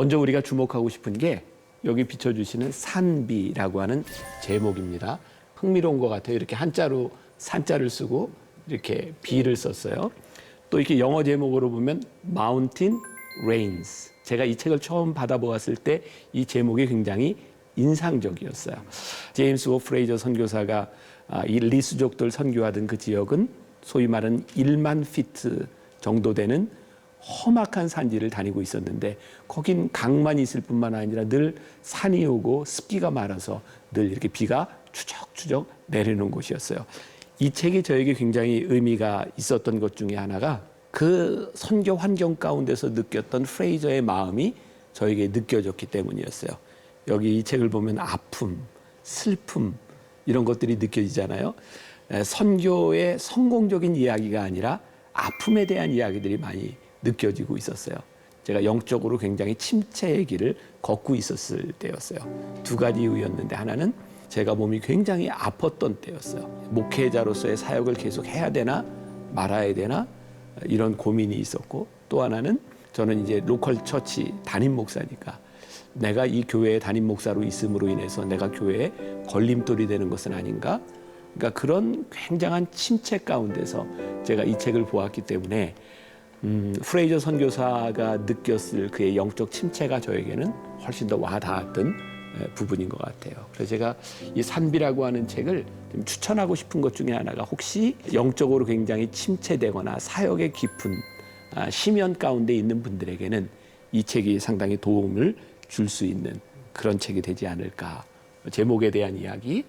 먼저 우리가 주목하고 싶은 게 여기 비춰주시는 산비라고 하는 제목입니다. 흥미로운 것 같아요. 이렇게 한자로 산자를 쓰고 이렇게 비를 썼어요. 또 이렇게 영어 제목으로 보면 Mountain Rains. 제가 이 책을 처음 받아보았을 때 이 제목이 굉장히 인상적이었어요. 제임스 오 프레이저 선교사가 이 리수족들 선교하던 그 지역은 소위 말하는 1만 피트 정도 되는 험악한 산지를 다니고 있었는데 거긴 강만 있을 뿐만 아니라 늘 산이 오고 습기가 많아서 늘 이렇게 비가 추적추적 내리는 곳이었어요. 이 책이 저에게 굉장히 의미가 있었던 것 중에 하나가 그 선교 환경 가운데서 느꼈던 프레이저의 마음이 저에게 느껴졌기 때문이었어요. 여기 이 책을 보면 아픔, 슬픔 이런 것들이 느껴지잖아요. 선교의 성공적인 이야기가 아니라 아픔에 대한 이야기들이 많이 느껴지고 있었어요. 제가 영적으로 굉장히 침체의 길을 걷고 있었을 때였어요. 두 가지 이유였는데 하나는 제가 몸이 굉장히 아팠던 때였어요. 목회자로서의 사역을 계속 해야 되나 말아야 되나 이런 고민이 있었고 또 하나는 저는 이제 로컬 처치 담임 목사니까 내가 이 교회의 담임 목사로 있음으로 인해서 내가 교회에 걸림돌이 되는 것은 아닌가? 그러니까 그런 굉장한 침체 가운데서 제가 이 책을 보았기 때문에 프레이저 선교사가 느꼈을 그의 영적 침체가 저에게는 훨씬 더 와닿았던 부분인 것 같아요. 그래서 제가 이 산비라고 하는 책을 좀 추천하고 싶은 것 중에 하나가 혹시 영적으로 굉장히 침체되거나 사역의 깊은 심연 가운데 있는 분들에게는 이 책이 상당히 도움을 줄 수 있는 그런 책이 되지 않을까. 제목에 대한 이야기,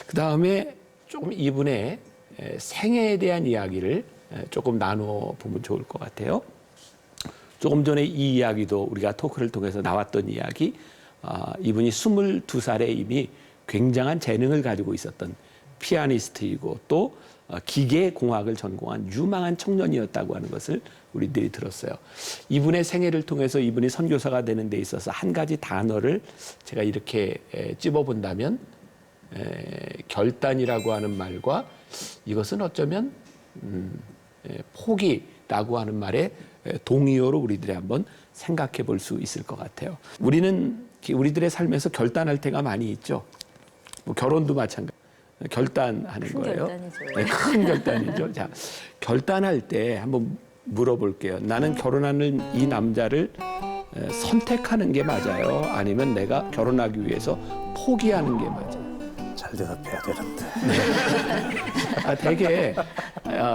그 다음에 조금 이분의 생애에 대한 이야기를 조금 나누어 보면 좋을 것 같아요. 조금 전에 이 이야기도 우리가 토크를 통해서 나왔던 이야기, 이분이 22살에 이미 굉장한 재능을 가지고 있었던 피아니스트이고 또 기계공학을 전공한 유망한 청년이었다고 하는 것을 우리들이 들었어요. 이분의 생애를 통해서 이분이 선교사가 되는 데 있어서 한 가지 단어를 제가 이렇게 찝어본다면 결단이라고 하는 말과 이것은 어쩌면 포기라고 하는 말의 동의어로 우리들이 한번 생각해 볼 수 있을 것 같아요. 우리들의 삶에서 결단할 때가 많이 있죠. 뭐 결혼도 마찬가지. 결단하는 큰 거예요. 결단이죠. 네, 큰 결단이죠. 자, 결단할 때 한번 물어볼게요. 나는 결혼하는 이 남자를 선택하는 게 맞아요? 아니면 내가 결혼하기 위해서 포기하는 게 맞아요? 잘 대답해야 되는데. 되게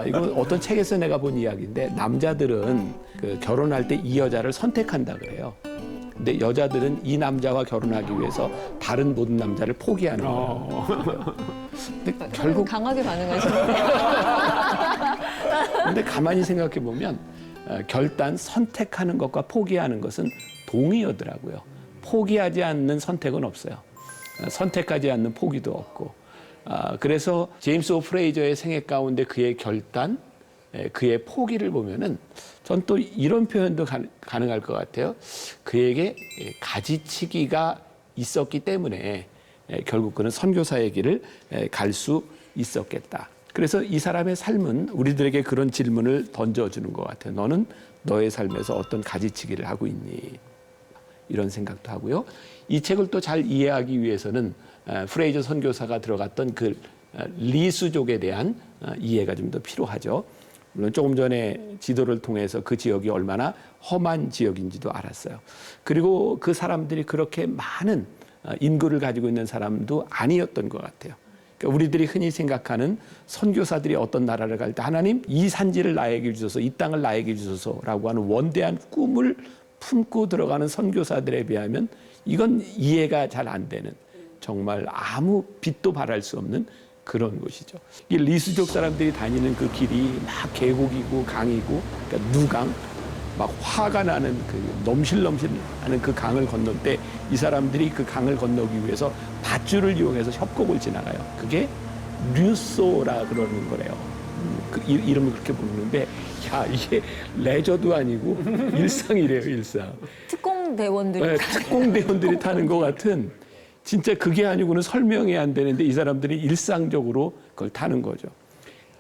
이거 어떤 책에서 내가 본 이야기인데 남자들은 그 결혼할 때 이 여자를 선택한다 그래요. 근데 여자들은 이 남자와 결혼하기 위해서 다른 모든 남자를 포기하는 거예요. 근데 결국 강하게 반응하시네요. 근데 가만히 생각해 보면 결단 선택하는 것과 포기하는 것은 동의어더라고요. 포기하지 않는 선택은 없어요. 선택하지 않는 포기도 없고. 그래서 제임스 오 프레이저의 생애 가운데 그의 결단, 그의 포기를 보면은 전 또 이런 표현도 가능할 것 같아요. 그에게 가지치기가 있었기 때문에 결국 그는 선교사의 길을 갈 수 있었겠다. 그래서 이 사람의 삶은 우리들에게 그런 질문을 던져주는 것 같아요. 너는 너의 삶에서 어떤 가지치기를 하고 있니? 이런 생각도 하고요. 이 책을 또 잘 이해하기 위해서는 프레이저 선교사가 들어갔던 그 리수족에 대한 이해가 좀 더 필요하죠. 물론 조금 전에 지도를 통해서 그 지역이 얼마나 험한 지역인지도 알았어요. 그리고 그 사람들이 그렇게 많은 인구를 가지고 있는 사람도 아니었던 것 같아요. 그러니까 우리들이 흔히 생각하는 선교사들이 어떤 나라를 갈 때 하나님 이 산지를 나에게 주소서, 이 땅을 나에게 주소서라고 하는 원대한 꿈을 품고 들어가는 선교사들에 비하면 이건 이해가 잘 안 되는 정말 아무 빛도 발할 수 없는 그런 곳이죠. 이 리수족 사람들이 다니는 그 길이 막 계곡이고 강이고 그러니까 누강 막 화가 나는 그 넘실넘실하는 그 강을 건널 때 이 사람들이 그 강을 건너기 위해서 밧줄을 이용해서 협곡을 지나가요. 그게 류소라 그러는 거래요. 그 이름을 그렇게 부르는데 야 이게 레저도 아니고 일상이래요. 일상. 특공대원들이. 네, 특공대원들이 타는 것 같은 진짜 그게 아니고는 설명이 안 되는데 이 사람들이 일상적으로 그걸 타는 거죠.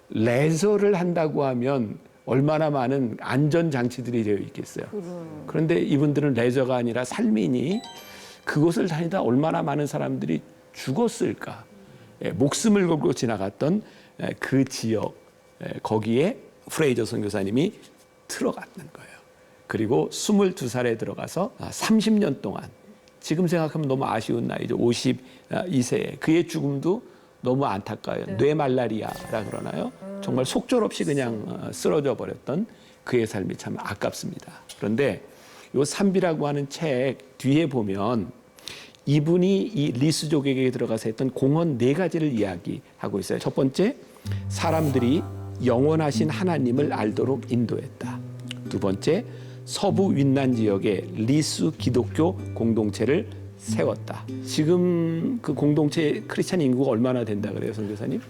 레저를 한다고 하면 얼마나 많은 안전 장치들이 되어 있겠어요. 그런데 이분들은 레저가 아니라 삶이니 그곳을 다니다 얼마나 많은 사람들이 죽었을까. 목숨을 걸고 지나갔던 그 지역, 거기에 프레이저 선교사님이 들어갔는 거예요. 그리고 22살에 들어가서 30년 동안, 지금 생각하면 너무 아쉬운 나이죠. 52세에. 그의 죽음도 너무 안타까워요. 뇌말라리아라 그러나요? 정말 속절없이 그냥 쓰러져 버렸던 그의 삶이 참 아깝습니다. 그런데 이 산비라고 하는 책 뒤에 보면 이분이 이 리스족에게 들어가서 했던 공헌 4가지를 이야기하고 있어요. 첫 번째, 사람들이 영원하신 하나님을 알도록 인도했다. 두 번째, 서부 윈난 지역에 리스 기독교 공동체를 세웠다. 지금 그 공동체 크리스찬 인구가 얼마나 된다 그래요, 선교사님?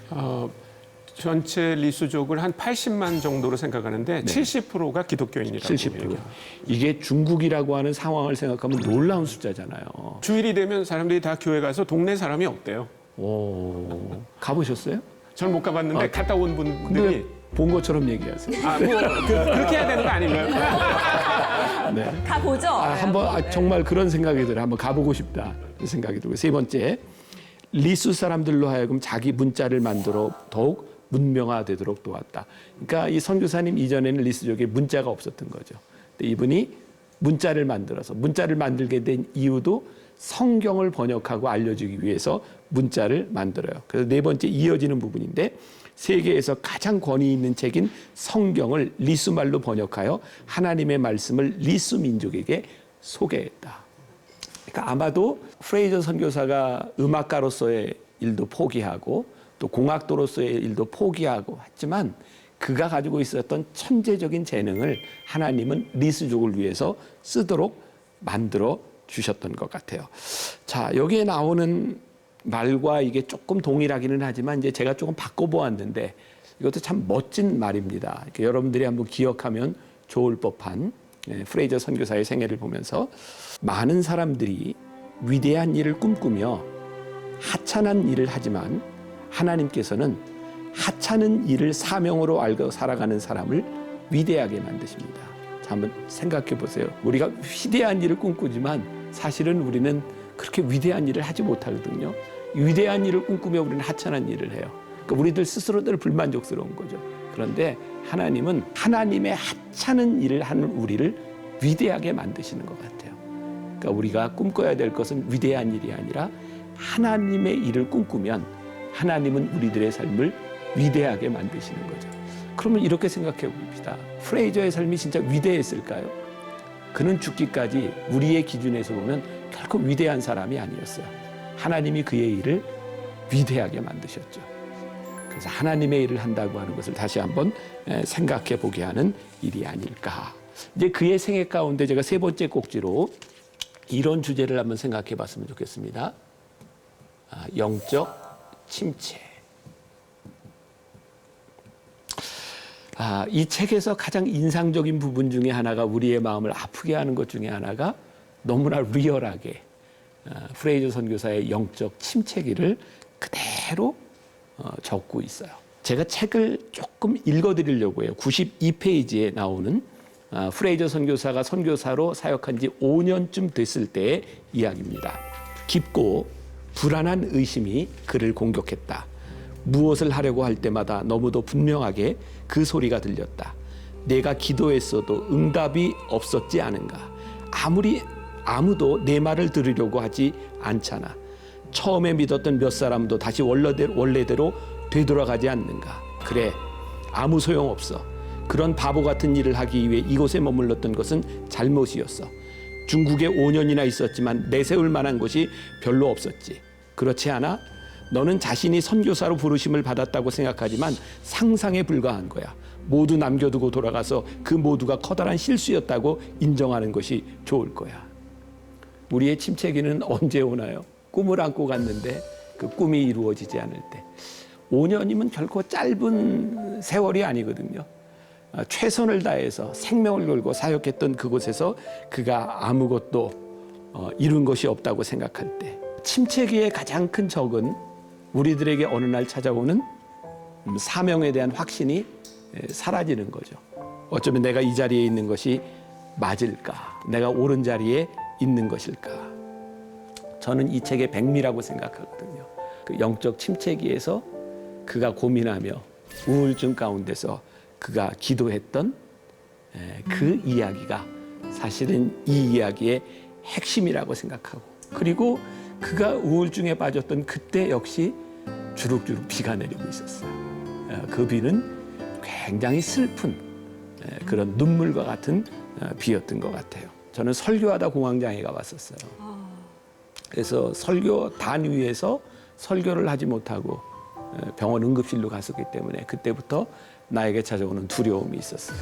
전체 리수족을 한 80만 정도로 생각하는데 70%가 기독교인이라고 70%. 해요. 이게 중국이라고 하는 상황을 생각하면 놀라운 숫자잖아요. 주일이 되면 사람들이 다 교회 가서 동네 사람이 없대요. 오, 가보셨어요? 전 못 가봤는데 갔다 온 분들이 근데 본 것처럼 얘기하세요. 그렇게 해야 되는 거 아닌가요? 네. 가보죠. 한번 정말 그런 생각이 들어요. 한번 가보고 싶다 생각이 들고. 세 번째, 리수 사람들로 하여금 자기 문자를 만들어 더욱 문명화되도록 도왔다. 그러니까 이 선교사님 이전에는 리스족에 문자가 없었던 거죠. 근데 이분이 문자를 만들어서, 문자를 만들게 된 이유도 성경을 번역하고 알려주기 위해서 문자를 만들어요. 그래서 네 번째 이어지는 부분인데, 세계에서 가장 권위 있는 책인 성경을 리수말로 번역하여 하나님의 말씀을 리수 민족에게 소개했다. 그러니까 아마도 프레이저 선교사가 음악가로서의 일도 포기하고 또 공학도로서의 일도 포기하고 했지만 그가 가지고 있었던 천재적인 재능을 하나님은 리스족을 위해서 쓰도록 만들어 주셨던 것 같아요. 자, 여기에 나오는 말과 이게 조금 동일하기는 하지만 이제 제가 조금 바꿔보았는데 이것도 참 멋진 말입니다. 여러분들이 한번 기억하면 좋을 법한 프레이저 선교사의 생애를 보면서 많은 사람들이 위대한 일을 꿈꾸며 하찮은 일을 하지만 하나님께서는 하찮은 일을 사명으로 알고 살아가는 사람을 위대하게 만드십니다. 자, 한번 생각해 보세요. 우리가 위대한 일을 꿈꾸지만 사실은 우리는 그렇게 위대한 일을 하지 못하거든요. 위대한 일을 꿈꾸며 우리는 하찮은 일을 해요. 그러니까 우리들 스스로들 불만족스러운 거죠. 그런데 하나님은 하나님의 하찮은 일을 하는 우리를 위대하게 만드시는 것 같아요. 그러니까 우리가 꿈꿔야 될 것은 위대한 일이 아니라 하나님의 일을 꿈꾸면 하나님은 우리들의 삶을 위대하게 만드시는 거죠. 그러면 이렇게 생각해 봅시다. 프레이저의 삶이 진짜 위대했을까요? 그는 죽기까지 우리의 기준에서 보면 결코 위대한 사람이 아니었어요. 하나님이 그의 일을 위대하게 만드셨죠. 그래서 하나님의 일을 한다고 하는 것을 다시 한번 생각해 보게 하는 일이 아닐까. 이제 그의 생애 가운데 제가 세 번째 꼭지로 이런 주제를 한번 생각해 봤으면 좋겠습니다. 영적 침체. 이 책에서 가장 인상적인 부분 중에 하나가, 우리의 마음을 아프게 하는 것 중에 하나가 너무나 리얼하게 프레이저 선교사의 영적 침체기를 그대로 적고 있어요. 제가 책을 조금 읽어드리려고 해요. 92페이지에 나오는 프레이저 선교사가 선교사로 사역한 지 5년쯤 됐을 때의 이야기입니다. 깊고 불안한 의심이 그를 공격했다. 무엇을 하려고 할 때마다 너무도 분명하게 그 소리가 들렸다. 내가 기도했어도 응답이 없었지 않은가. 아무도 내 말을 들으려고 하지 않잖아. 처음에 믿었던 몇 사람도 다시 원래대로 되돌아가지 않는가. 그래, 아무 소용없어. 그런 바보 같은 일을 하기 위해 이곳에 머물렀던 것은 잘못이었어. 중국에 5년이나 있었지만 내세울 만한 곳이 별로 없었지. 그렇지 않아? 너는 자신이 선교사로 부르심을 받았다고 생각하지만 상상에 불과한 거야. 모두 남겨두고 돌아가서 그 모두가 커다란 실수였다고 인정하는 것이 좋을 거야. 우리의 침체기는 언제 오나요? 꿈을 안고 갔는데 그 꿈이 이루어지지 않을 때. 5년이면 결코 짧은 세월이 아니거든요. 최선을 다해서 생명을 걸고 사역했던 그곳에서 그가 아무것도 이룬 것이 없다고 생각할 때, 침체기의 가장 큰 적은 우리들에게 어느 날 찾아오는 사명에 대한 확신이 사라지는 거죠. 어쩌면 내가 이 자리에 있는 것이 맞을까? 내가 옳은 자리에 있는 것일까? 저는 이 책의 백미라고 생각하거든요. 그 영적 침체기에서 그가 고민하며 우울증 가운데서 그가 기도했던 그 이야기가 사실은 이 이야기의 핵심이라고 생각하고, 그리고 그가 우울증에 빠졌던 그때 역시 주룩주룩 비가 내리고 있었어요. 그 비는 굉장히 슬픈 그런 눈물과 같은 비였던 것 같아요. 저는 설교하다 공황장애 가봤었어요. 그래서 설교단 위에서 설교를 하지 못하고 병원 응급실로 갔었기 때문에 그때부터 나에게 찾아오는 두려움이 있었어요.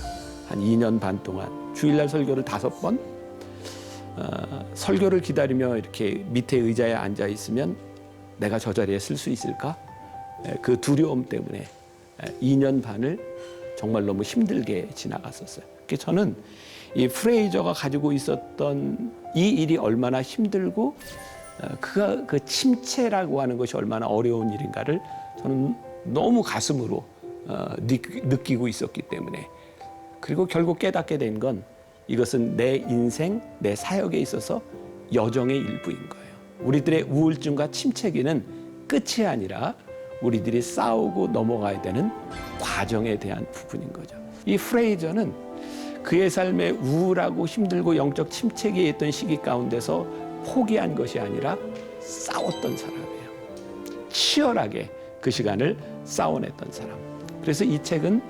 한 2년 반 동안 주일날 설교를 5번, 설교를 기다리며 이렇게 밑에 의자에 앉아 있으면 내가 저 자리에 쓸 수 있을까? 그 두려움 때문에 2년 반을 정말 너무 힘들게 지나갔었어요. 그래서 저는 이 프레이저가 가지고 있었던 이 일이 얼마나 힘들고 그가 그 침체라고 하는 것이 얼마나 어려운 일인가를 저는 너무 가슴으로 느끼고 있었기 때문에, 그리고 결국 깨닫게 된 건 이것은 내 인생, 내 사역에 있어서 여정의 일부인 거예요. 우리들의 우울증과 침체기는 끝이 아니라 우리들이 싸우고 넘어가야 되는 과정에 대한 부분인 거죠. 이 프레이저는 그의 삶에 우울하고 힘들고 영적 침체기에 있던 시기 가운데서 포기한 것이 아니라 싸웠던 사람이에요. 치열하게 그 시간을 싸워냈던 사람. 그래서 이 책은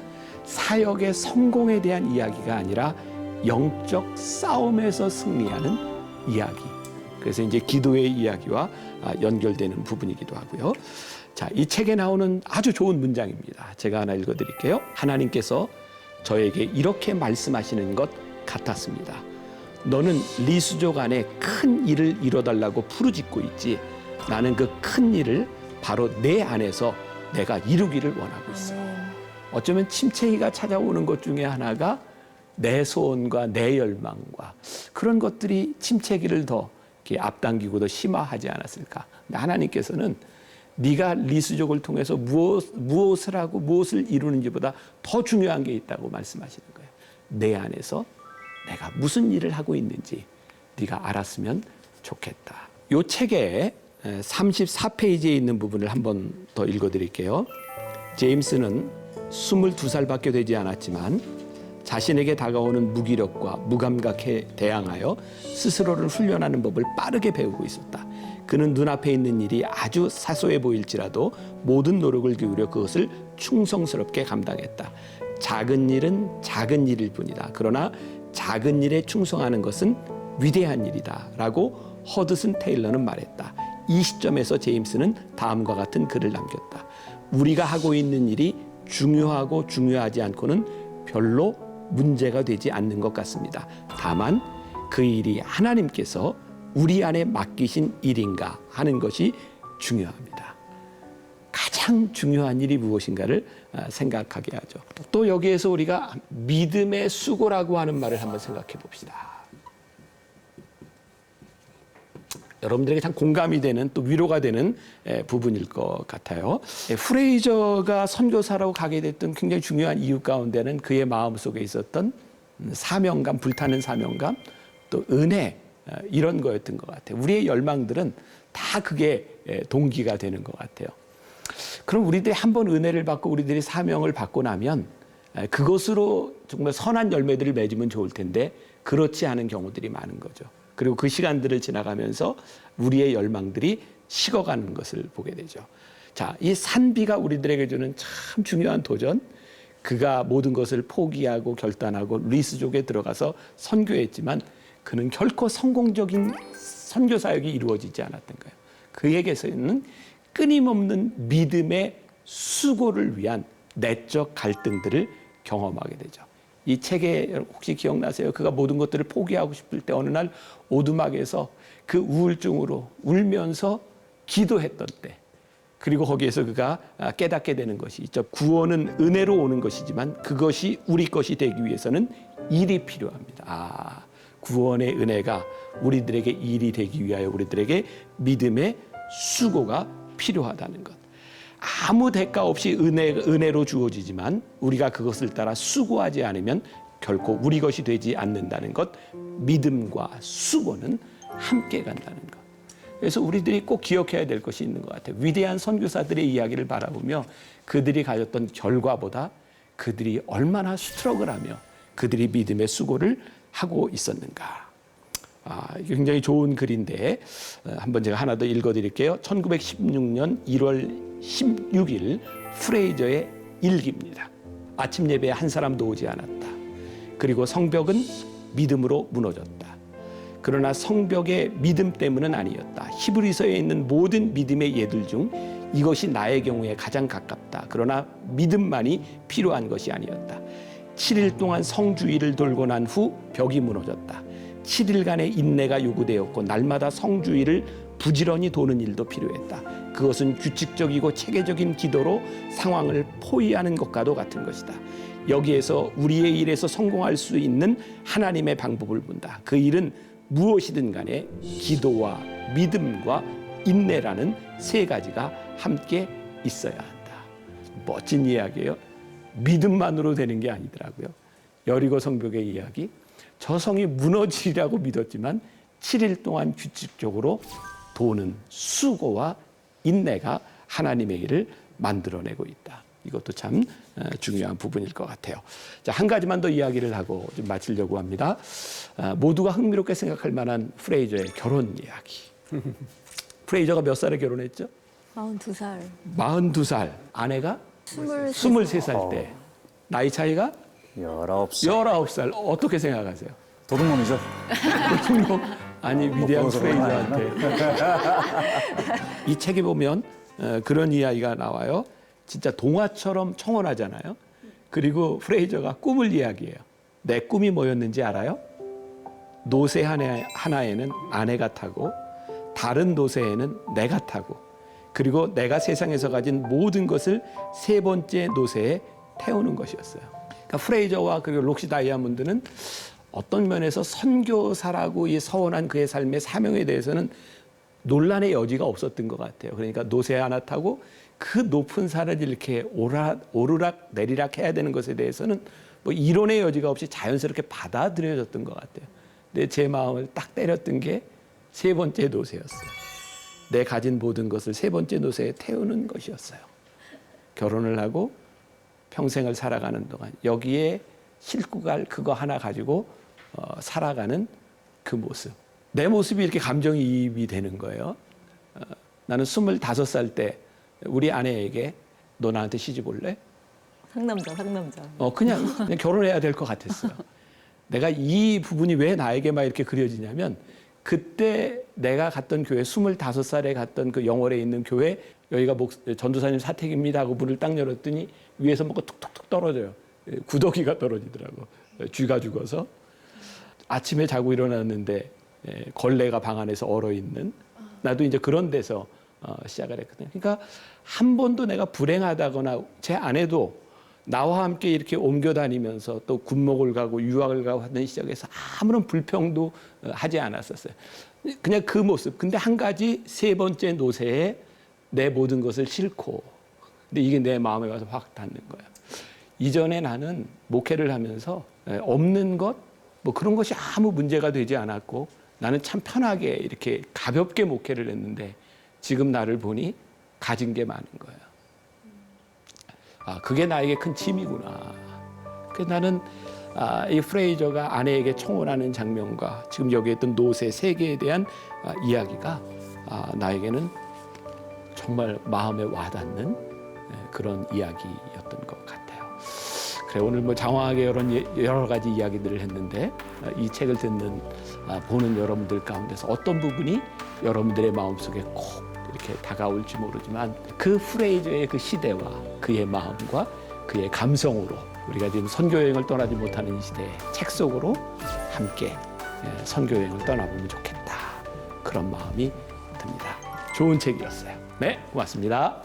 사역의 성공에 대한 이야기가 아니라 영적 싸움에서 승리하는 이야기. 그래서 이제 기도의 이야기와 연결되는 부분이기도 하고요. 자, 이 책에 나오는 아주 좋은 문장입니다. 제가 하나 읽어드릴게요. 하나님께서 저에게 이렇게 말씀하시는 것 같았습니다. 너는 리수족 안에 큰 일을 이뤄달라고 부르짖고 있지. 나는 그 큰 일을 바로 내 안에서 내가 이루기를 원하고 있어. 어쩌면 침체기가 찾아오는 것 중에 하나가 내 소원과 내 열망과 그런 것들이 침체기를 더 이렇게 앞당기고 더 심화하지 않았을까. 근데 하나님께서는 네가 리수족을 통해서 무엇을 하고 무엇을 이루는지보다 더 중요한 게 있다고 말씀하시는 거예요. 내 안에서 내가 무슨 일을 하고 있는지 네가 알았으면 좋겠다. 이 책에 34페이지에 있는 부분을 한 번 더 읽어드릴게요. 제임스는 22살밖에 되지 않았지만 자신에게 다가오는 무기력과 무감각에 대항하여 스스로를 훈련하는 법을 빠르게 배우고 있었다. 그는 눈앞에 있는 일이 아주 사소해 보일지라도 모든 노력을 기울여 그것을 충성스럽게 감당했다. 작은 일은 작은 일일 뿐이다. 그러나 작은 일에 충성하는 것은 위대한 일이다. 라고 허드슨 테일러는 말했다. 이 시점에서 제임스는 다음과 같은 글을 남겼다. 우리가 하고 있는 일이 중요하고 중요하지 않고는 별로 문제가 되지 않는 것 같습니다. 다만 그 일이 하나님께서 우리 안에 맡기신 일인가 하는 것이 중요합니다. 가장 중요한 일이 무엇인가를 생각하게 하죠. 또 여기에서 우리가 믿음의 수고라고 하는 말을 한번 생각해 봅시다. 여러분들에게 참 공감이 되는 또 위로가 되는 부분일 것 같아요. 프레이저가 선교사라고 가게 됐던 굉장히 중요한 이유 가운데는 그의 마음속에 있었던 사명감, 불타는 사명감, 또 은혜, 이런 거였던 것 같아요. 우리의 열망들은 다 그게 동기가 되는 것 같아요. 그럼 우리들이 한번 은혜를 받고 우리들이 사명을 받고 나면 그것으로 정말 선한 열매들을 맺으면 좋을 텐데 그렇지 않은 경우들이 많은 거죠. 그리고 그 시간들을 지나가면서 우리의 열망들이 식어가는 것을 보게 되죠. 자, 이 산비가 우리들에게 주는 참 중요한 도전, 그가 모든 것을 포기하고 결단하고 리스족에 들어가서 선교했지만 그는 결코 성공적인 선교 사역이 이루어지지 않았던 거예요. 그에게서는 끊임없는 믿음의 수고를 위한 내적 갈등들을 경험하게 되죠. 이 책에 혹시 기억나세요? 그가 모든 것들을 포기하고 싶을 때 어느 날 오두막에서 그 우울증으로 울면서 기도했던 때, 그리고 거기에서 그가 깨닫게 되는 것이 있죠. 구원은 은혜로 오는 것이지만 그것이 우리 것이 되기 위해서는 일이 필요합니다. 구원의 은혜가 우리들에게 일이 되기 위하여 우리들에게 믿음의 수고가 필요하다는 것. 아무 대가 없이 은혜로 주어지지만 우리가 그것을 따라 수고하지 않으면 결코 우리 것이 되지 않는다는 것, 믿음과 수고는 함께 간다는 것. 그래서 우리들이 꼭 기억해야 될 것이 있는 것 같아요. 위대한 선교사들의 이야기를 바라보며 그들이 가졌던 결과보다 그들이 얼마나 스트러글하며 그들이 믿음의 수고를 하고 있었는가. 굉장히 좋은 글인데 한번 제가 하나 더 읽어드릴게요. 1916년 1월 16일 프레이저의 일기입니다. 아침 예배에 한 사람도 오지 않았다. 그리고 성벽은 믿음으로 무너졌다. 그러나 성벽의 믿음 때문은 아니었다. 히브리서에 있는 모든 믿음의 예들 중 이것이 나의 경우에 가장 가깝다. 그러나 믿음만이 필요한 것이 아니었다. 7일 동안 성주의를 돌고 난 후 벽이 무너졌다. 7일간의 인내가 요구되었고 날마다 성주의를 부지런히 도는 일도 필요했다. 그것은 규칙적이고 체계적인 기도로 상황을 포위하는 것과도 같은 것이다. 여기에서 우리의 일에서 성공할 수 있는 하나님의 방법을 본다. 그 일은 무엇이든 간에 기도와 믿음과 인내라는 세 가지가 함께 있어야 한다. 멋진 이야기예요. 믿음만으로 되는 게 아니더라고요. 여리고 성벽의 이야기. 저 성이 무너지리라고 믿었지만 7일 동안 규칙적으로 도는 수고와 인내가 하나님의 일을 만들어내고 있다. 이것도 참 중요한 부분일 것 같아요. 자, 한 가지만 더 이야기를 하고 좀 마치려고 합니다. 모두가 흥미롭게 생각할 만한 프레이저의 결혼 이야기. 프레이저가 몇 살에 결혼했죠? 42살. 42살. 아내가 23살 때. 나이 차이가 19살. 19살. 어떻게 생각하세요? 도둑놈이죠. 보통 아니 위대한 벌어서 프레이저한테 이 책에 보면 그런 이야기가 나와요. 진짜 동화처럼 청혼하잖아요. 그리고 프레이저가 꿈을 이야기해요. 내 꿈이 뭐였는지 알아요? 노새 하나에는 아내가 타고 다른 노새에는 내가 타고 그리고 내가 세상에서 가진 모든 것을 세 번째 노새에 태우는 것이었어요. 그러니까 프레이저와 그리고 록시 다이아몬드는 어떤 면에서 선교사라고 이 서원한 그의 삶의 사명에 대해서는 논란의 여지가 없었던 것 같아요. 그러니까 노새 하나 타고 그 높은 산을 이렇게 오르락 내리락 해야 되는 것에 대해서는 뭐 이론의 여지가 없이 자연스럽게 받아들여졌던 것 같아요. 근데 제 마음을 딱 때렸던 게 세 번째 노새였어요. 내 가진 모든 것을 세 번째 노새에 태우는 것이었어요. 결혼을 하고 평생을 살아가는 동안 여기에 싣고 갈 그거 하나 가지고 살아가는 그 모습. 내 모습이 이렇게 감정이입이 되는 거예요. 나는 25살 때 우리 아내에게 너 나한테 시집 올래? 상남자. 그냥 결혼해야 될 것 같았어요. 내가 이 부분이 왜 나에게만 이렇게 그려지냐면 그때 내가 갔던 교회 25살에 갔던 그 영월에 있는 교회 여기가 전도사님 사택입니다 하고 문을 딱 열었더니 위에서 뭐가 툭툭툭 떨어져요. 구더기가 떨어지더라고. 쥐가 죽어서. 아침에 자고 일어났는데 걸레가 방 안에서 얼어있는 나도 이제 그런 데서 시작을 했거든요. 그러니까 한 번도 내가 불행하다거나 제 아내도 나와 함께 이렇게 옮겨 다니면서 또 군목을 가고 유학을 가고 하던 시작에서 아무런 불평도 하지 않았었어요. 그냥 그 모습. 근데 한 가지 세 번째 노새에 내 모든 것을 싣고 근데 이게 내 마음에 와서 확 닿는 거예요. 이전에 나는 목회를 하면서 없는 것, 뭐 그런 것이 아무 문제가 되지 않았고 나는 참 편하게 이렇게 가볍게 목회를 했는데 지금 나를 보니 가진 게 많은 거예요. 그게 나에게 큰 짐이구나. 그래서 나는 이 프레이저가 아내에게 청혼하는 장면과 지금 여기 있던 노새 세계에 대한 이야기가 나에게는 정말 마음에 와닿는 그런 이야기였던 것 같아요. 그래 오늘 뭐 장황하게 여러 가지 이야기들을 했는데 이 책을 보는 여러분들 가운데서 어떤 부분이 여러분들의 마음속에 꼭 이렇게 다가올지 모르지만 그 프레이저의 그 시대와 그의 마음과 그의 감성으로 우리가 지금 선교여행을 떠나지 못하는 이 시대에 책 속으로 함께 선교여행을 떠나보면 좋겠다. 그런 마음이 듭니다. 좋은 책이었어요. 네, 고맙습니다.